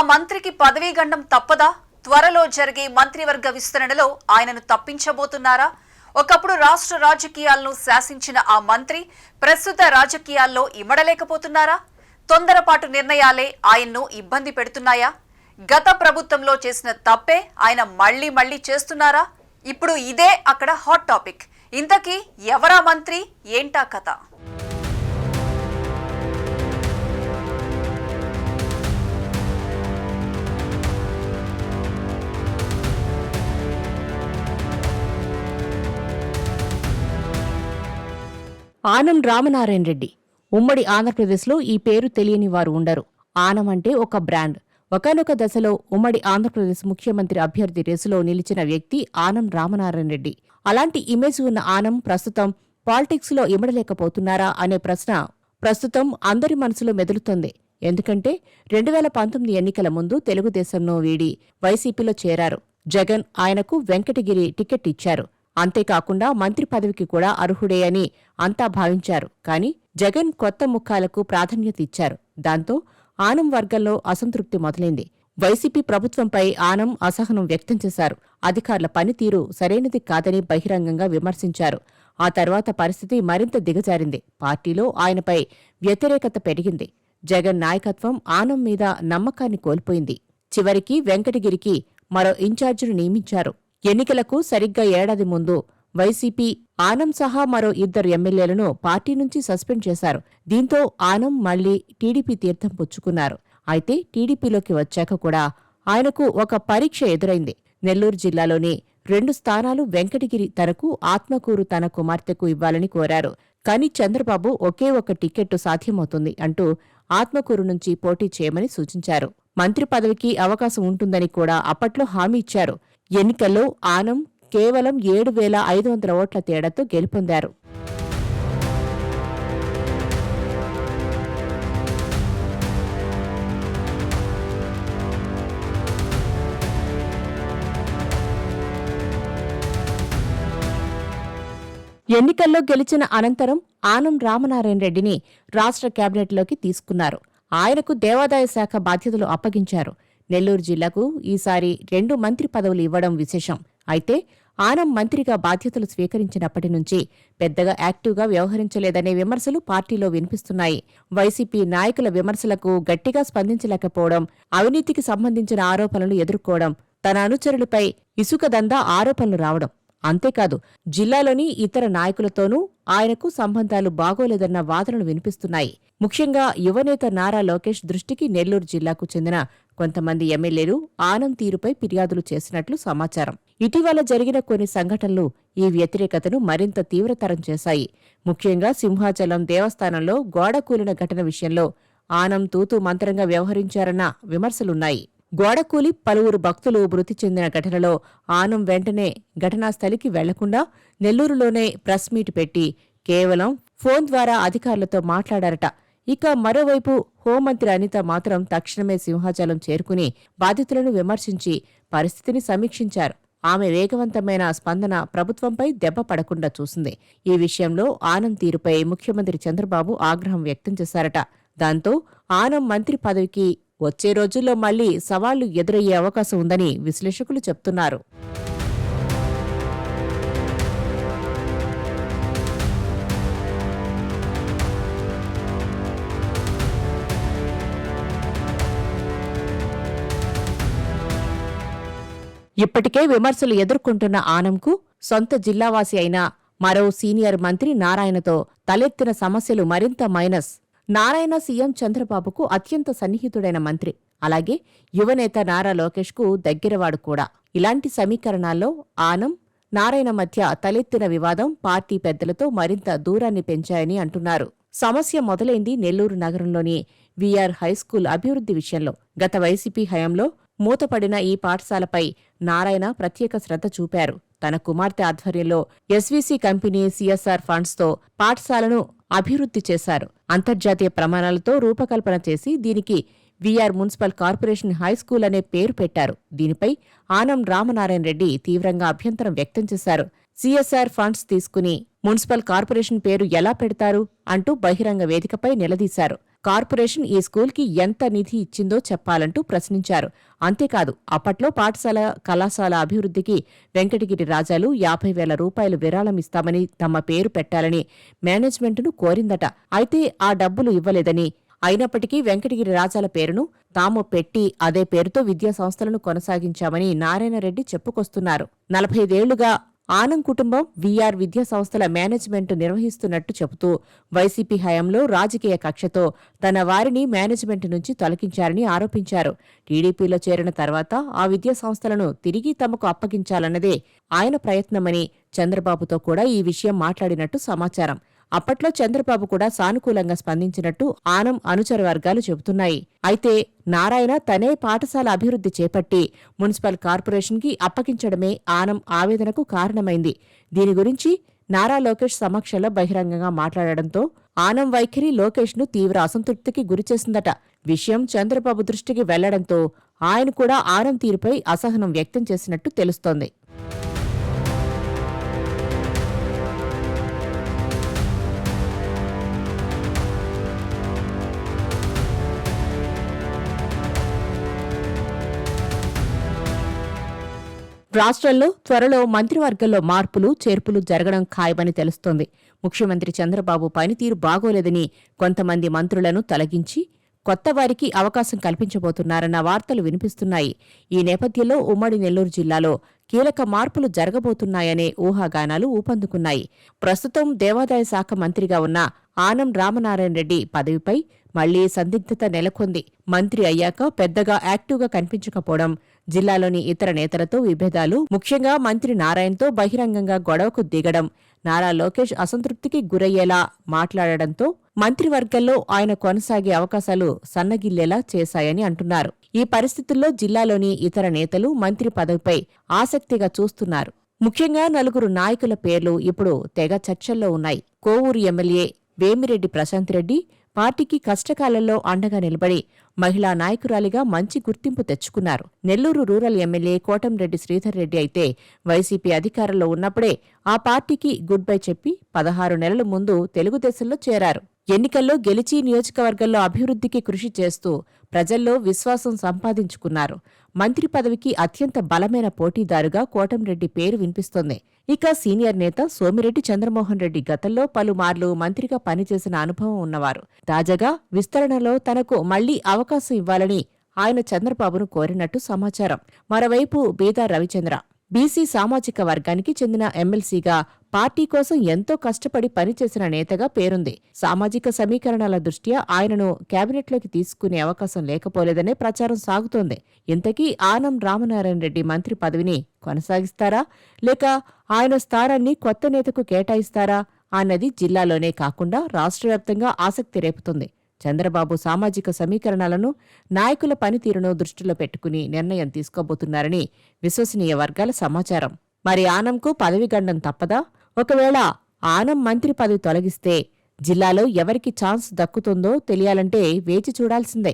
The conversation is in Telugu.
మంత్రికి పదవీగండం తప్పదా? త్వరలో జరిగే మంత్రివర్గ విస్తరణలో ఆయనను తప్పించబోతున్నారా? ఒకప్పుడు రాష్ట్ర రాజకీయాలను శాసించిన ఆ మంత్రి ప్రస్తుత రాజకీయాల్లో ఇమడలేకపోతున్నారా? తొందరపాటు నిర్ణయాలే ఆయన్ను ఇబ్బంది పెడుతున్నాయా? గత ప్రభుత్వంలో చేసిన తప్పే ఆయన మళ్లీ చేస్తున్నారా? ఇప్పుడు ఇదే అక్కడ హాట్ టాపిక్. ఇంతకీ ఎవరా మంత్రి, ఏంటా కథ? ఆనం రామనారాయణ రెడ్డి. ఉమ్మడి ఆంధ్రప్రదేశ్లో ఈ పేరు తెలియని వారు ఉండరు. ఆనం అంటే ఒక బ్రాండ్. ఒకానొక దశలో ఉమ్మడి ఆంధ్రప్రదేశ్ ముఖ్యమంత్రి అభ్యర్థి రేసులో నిలిచిన వ్యక్తి ఆనం రామనారాయణ రెడ్డి. అలాంటి ఇమేజ్ ఉన్న ఆనం ప్రస్తుతం పాలిటిక్స్లో ఇమడలేకపోతున్నారా అనే ప్రశ్న ప్రస్తుతం అందరి మనసులో మెదులుతోంది. ఎందుకంటే 2019 ఎన్నికల ముందు తెలుగుదేశంను వీడి వైసీపీలో చేరారు. జగన్ ఆయనకు వెంకటగిరి టికెట్ ఇచ్చారు. అంతేకాకుండా మంత్రి పదవికి కూడా అర్హుడే అని అంతా భావించారు. కాని జగన్ కొత్త ముఖాలకు ప్రాధాన్యత ఇచ్చారు. దాంతో ఆనం వర్గంలో అసంతృప్తి మొదలైంది. వైసీపీ ప్రభుత్వంపై ఆనం అసహనం వ్యక్తం చేశారు. అధికారుల పనితీరు సరైనది కాదని బహిరంగంగా విమర్శించారు. ఆ తర్వాత పరిస్థితి మరింత దిగజారింది. పార్టీలో ఆయనపై వ్యతిరేకత పెరిగింది. జగన్ నాయకత్వం ఆనం మీద నమ్మకాన్ని కోల్పోయింది. చివరికి వెంకటగిరికి మరో ఇన్ఛార్జిను నియమించారు. ఎన్నికలకు సరిగ్గా ఏడాది ముందు వైసీపీ ఆనం సహా మరో 2 ఎమ్మెల్యేలను పార్టీ నుంచి సస్పెండ్ చేశారు. దీంతో ఆనం మళ్లీ టీడీపీ తీర్థం పుచ్చుకున్నారు. అయితే టీడీపీలోకి వచ్చాక కూడా ఆయనకు ఒక పరీక్ష ఎదురైంది. నెల్లూరు జిల్లాలోని 2 స్థానాలు వెంకటగిరి తనకు, ఆత్మకూరు తన కుమార్తెకు ఇవ్వాలని కోరారు. కాని చంద్రబాబు ఒకే ఒక టిక్కెట్టు సాధ్యమవుతుంది అంటూ ఆత్మకూరు నుంచి పోటీ చేయమని సూచించారు. మంత్రి పదవికి అవకాశం ఉంటుందని కూడా అప్పట్లో హామీ ఇచ్చారు. ఎన్నికల్లో ఆనం కేవలం 7,500 ఓట్ల తేడాతో గెలుపొందారు. ఎన్నికల్లో గెలిచిన అనంతరం ఆనం రామనారాయణ రెడ్డిని రాష్ట్ర కేబినెట్లోకి తీసుకున్నారు. ఆయనకు దేవాదాయ శాఖ బాధ్యతలు అప్పగించారు. నెల్లూరు జిల్లాకు ఈసారి 2 మంత్రి పదవులు ఇవ్వడం విశేషం. అయితే ఆనం మంత్రిగా బాధ్యతలు స్వీకరించినప్పటి నుంచి పెద్దగా యాక్టివ్గా వ్యవహరించలేదనే విమర్శలు పార్టీలో వినిపిస్తున్నాయి. వైసీపీ నాయకుల విమర్శలకు గట్టిగా స్పందించలేకపోవడం, అవినీతికి సంబంధించిన ఆరోపణలు ఎదుర్కోవడం, తన అనుచరులపై ఇసుక దందా ఆరోపణలు రావడం. అంతేకాదు జిల్లాలోని ఇతర నాయకులతోనూ ఆయనకు సంబంధాలు బాగోలేదన్న వాదనలు వినిపిస్తున్నాయి. ముఖ్యంగా యువనేత నారా లోకేష్ దృష్టికి నెల్లూరు జిల్లాకు చెందిన కొంతమంది ఎమ్మెల్యేలు ఆనం తీరుపై ఫిర్యాదులు చేసినట్లు సమాచారం. ఇటీవల జరిగిన కొన్ని సంఘటనలు ఈ వ్యతిరేకతను మరింత తీవ్రతరం చేశాయి. ముఖ్యంగా సింహాచలం దేవస్థానంలో గోడ కూలిన ఘటన విషయంలో ఆనం తూతూ మంత్రంగా వ్యవహరించారన్న విమర్శలున్నాయి. గోడకూలి పలువురు భక్తులు మృతి చెందిన ఘటనలో ఆనం వెంటనే ఘటనాస్థలికి వెళ్లకుండా నెల్లూరులోనే ప్రెస్ మీట్ పెట్టి కేవలం ఫోన్ ద్వారా అధికారులతో మాట్లాడారట. ఇక మరోవైపు హోంమంత్రి అనిత మాత్రం తక్షణమే సింహాచలం చేరుకుని బాధితులను విమర్శించి పరిస్థితిని సమీక్షించారు. ఆమె వేగవంతమైన స్పందన ప్రభుత్వంపై దెబ్బ పడకుండా చూసింది. ఈ విషయంలో ఆనం తీరుపై ముఖ్యమంత్రి చంద్రబాబు ఆగ్రహం వ్యక్తం చేశారట. దాంతో ఆనం మంత్రి పదవికి వచ్చే రోజుల్లో మళ్లీ సవాళ్లు ఎదురయ్యే అవకాశం ఉందని విశ్లేషకులు చెప్తున్నారు. ఇప్పటికే విమర్శలు ఎదుర్కొంటున్న ఆనంకు సొంత జిల్లావాసి అయిన మరో సీనియర్ మంత్రి నారాయణతో తలెత్తిన సమస్యలు మరింత మైనస్. నారాయణ సీఎం చంద్రబాబుకు అత్యంత సన్నిహితుడైన మంత్రి. అలాగే యువనేత నారా లోకేష్కు దగ్గరవాడు కూడా. ఇలాంటి సమీకరణాల్లో ఆనం, నారాయణ మధ్య తలెత్తిన వివాదం పార్టీ పెద్దలతో మరింత దూరాన్ని పెంచాయని అంటున్నారు. సమస్య మొదలైంది నెల్లూరు నగరంలోని వీఆర్ హైస్కూల్ అభివృద్ధి విషయంలో. గత వైసీపీ హయాంలో మూతపడిన ఈ పాఠశాలపై నారాయణ ప్రత్యేక శ్రద్ధ చూపారు. తన కుమార్తె ఆధ్వర్యంలో ఎస్వీసీ కంపెనీ సిఎస్ఆర్ ఫండ్స్తో పాఠశాలను అభివృద్ధి చేశారు. అంతర్జాతీయ ప్రమాణాలతో రూపకల్పన చేసి దీనికి వీఆర్ మున్సిపల్ కార్పొరేషన్ హైస్కూల్ అనే పేరు పెట్టారు. దీనిపై ఆనం రామనారాయణ రెడ్డి తీవ్రంగా అభ్యంతరం వ్యక్తం చేశారు. సిఎస్ఆర్ ఫండ్స్ తీసుకుని మున్సిపల్ కార్పొరేషన్ పేరు ఎలా పెడతారు అంటూ బహిరంగ వేదికపై నిలదీశారు. కార్పొరేషన్ ఈ స్కూల్కి ఎంత నిధి ఇచ్చిందో చెప్పాలంటూ ప్రశ్నించారు. అంతేకాదు అప్పట్లో పాఠశాల కళాశాల అభివృద్ధికి వెంకటగిరి రాజాలు 50,000 రూపాయలు విరాళం ఇస్తామని తమ పేరు పెట్టాలని మేనేజ్మెంటును కోరిందట. అయితే ఆ డబ్బులు ఇవ్వలేదని, అయినప్పటికీ వెంకటగిరి రాజాల పేరును తాము పెట్టి అదే పేరుతో విద్యా సంస్థలను కొనసాగించామని నారాయణరెడ్డి చెప్పుకొస్తున్నారు. 45 ఏళ్లుగా ఆనం కుటుంబం వీఆర్ విద్యా సంస్థల మేనేజ్మెంట్ నిర్వహిస్తున్నట్టు చెబుతూ వైసీపీ హయాంలో రాజకీయ కక్షతో తన వారిని మేనేజ్మెంట్ నుంచి తొలగించారని ఆరోపించారు. టీడీపీలో చేరిన తర్వాత ఆ విద్యా సంస్థలను తిరిగి తమకు అప్పగించాలన్నదే ఆయన ప్రయత్నమని చంద్రబాబుతో కూడా ఈ విషయం మాట్లాడినట్టు సమాచారం. అప్పట్లో చంద్రబాబు కూడా సానుకూలంగా స్పందించినట్టు ఆనం అనుచర వర్గాలు చెబుతున్నాయి. అయితే నారాయణ తనే పాఠశాల అభివృద్ధి చేపట్టి మున్సిపల్ కార్పొరేషన్కి అప్పగించడమే ఆనం ఆవేదనకు కారణమైంది. దీని గురించి నారా లోకేష్ సమక్షంలో బహిరంగంగా మాట్లాడడంతో ఆనం వైఖరి లోకేష్ను తీవ్ర అసంతృప్తికి గురిచేసిందట. విషయం చంద్రబాబు దృష్టికి వెళ్లడంతో ఆయన కూడా ఆనం తీరుపై అసహనం వ్యక్తం చేసినట్టు తెలుస్తోంది. రాష్ట్రంలో త్వరలో మంత్రివర్గంలో మార్పులు చేర్పులు జరగడం ఖాయమని తెలుస్తోంది. ముఖ్యమంత్రి చంద్రబాబు పనితీరు బాగోలేదని కొంతమంది మంత్రులను తొలగించి కొత్త వారికి అవకాశం కల్పించబోతున్నారన్న వార్తలు వినిపిస్తున్నాయి. ఈ నేపథ్యంలో ఉమ్మడి నెల్లూరు జిల్లాలో కీలక మార్పులు జరగబోతున్నాయనే ఊహాగానాలు ఊపందుకున్నాయి. ప్రస్తుతం దేవాదాయ శాఖ మంత్రిగా ఉన్న ఆనం రామనారాయణ రెడ్డి పదవిపై మళ్లీ సందిగ్ధత నెలకొంది. మంత్రి అయ్యాక పెద్దగా యాక్టివ్గా కనిపించకపోవడం, జిల్లాలోని ఇతర నేతలతో విభేదాలు, ముఖ్యంగా మంత్రి నారాయణతో బహిరంగంగా గొడవకు దిగడం, నారా లోకేష్ అసంతృప్తికి గురయ్యేలా మాట్లాడడంతో మంత్రివర్గంలో ఆయన కొనసాగే అవకాశాలు సన్నగిల్లేలా చేశాయని అంటున్నారు. ఈ పరిస్థితుల్లో జిల్లాలోని ఇతర నేతలు మంత్రి పదవిపై ఆసక్తిగా చూస్తున్నారు. ముఖ్యంగా 4 నాయకుల పేర్లు ఇప్పుడు తెగ చర్చల్లో ఉన్నాయి. కోవూరు ఎమ్మెల్యే వేమిరెడ్డి ప్రశాంత్ రెడ్డి పార్టీకి కష్టకాలంలో అండగా నిలబడి మహిళా నాయకురాలిగా మంచి గుర్తింపు తెచ్చుకున్నారు. నెల్లూరు రూరల్ ఎమ్మెల్యే కోటంరెడ్డి శ్రీధర్ రెడ్డి అయితే వైసీపీ అధికారంలో ఉన్నప్పుడే ఆ పార్టీకి గుడ్ బై చెప్పి 16 నెలల ముందు తెలుగుదేశంలో చేరారు. ఎన్నికల్లో గెలిచి నియోజకవర్గంలో అభివృద్ధికి కృషి చేస్తూ ప్రజల్లో విశ్వాసం సంపాదించుకున్నారు. మంత్రి పదవికి అత్యంత బలమైన పోటీదారుగా కోటంరెడ్డి పేరు వినిపిస్తోంది. ఇక సీనియర్ నేత సోమిరెడ్డి చంద్రమోహన్ రెడ్డి గతంలో పలుమార్లు మంత్రిగా పనిచేసిన అనుభవం ఉన్నవారు. తాజాగా విస్తరణలో తనకు మళ్లీ అవకాశం ఇవ్వాలని ఆయన చంద్రబాబును కోరినట్టు సమాచారం. మరోవైపు బీదా రవిచంద్ర బీసీ సామాజిక వర్గానికి చెందిన ఎమ్మెల్సీగా పార్టీ కోసం ఎంతో కష్టపడి పనిచేసిన నేతగా పేరుంది. సామాజిక సమీకరణాల దృష్ట్యా ఆయనను కేబినెట్లోకి తీసుకునే అవకాశం లేకపోలేదనే ప్రచారం సాగుతోంది. ఇంతకీ ఆనం రామనారాయణ రెడ్డి మంత్రి పదవిని కొనసాగిస్తారా, లేక ఆయన స్థానాన్ని కొత్త నేతకు కేటాయిస్తారా అన్నది జిల్లాలోనే కాకుండా రాష్ట్రవ్యాప్తంగా ఆసక్తి రేపుతుంది. చంద్రబాబు సామాజిక సమీకరణాలను, నాయకుల పనితీరును దృష్టిలో పెట్టుకుని నిర్ణయం తీసుకోబోతున్నారని విశ్వసనీయ వర్గాల సమాచారం. మరి ఆనంకు పదవిగండం తప్పదా? ఒకవేళ ఆనం మంత్రి పదవి తొలగిస్తే జిల్లాలో ఎవరికి ఛాన్స్ దక్కుతుందో తెలియాలంటే వేచి చూడాల్సిందే.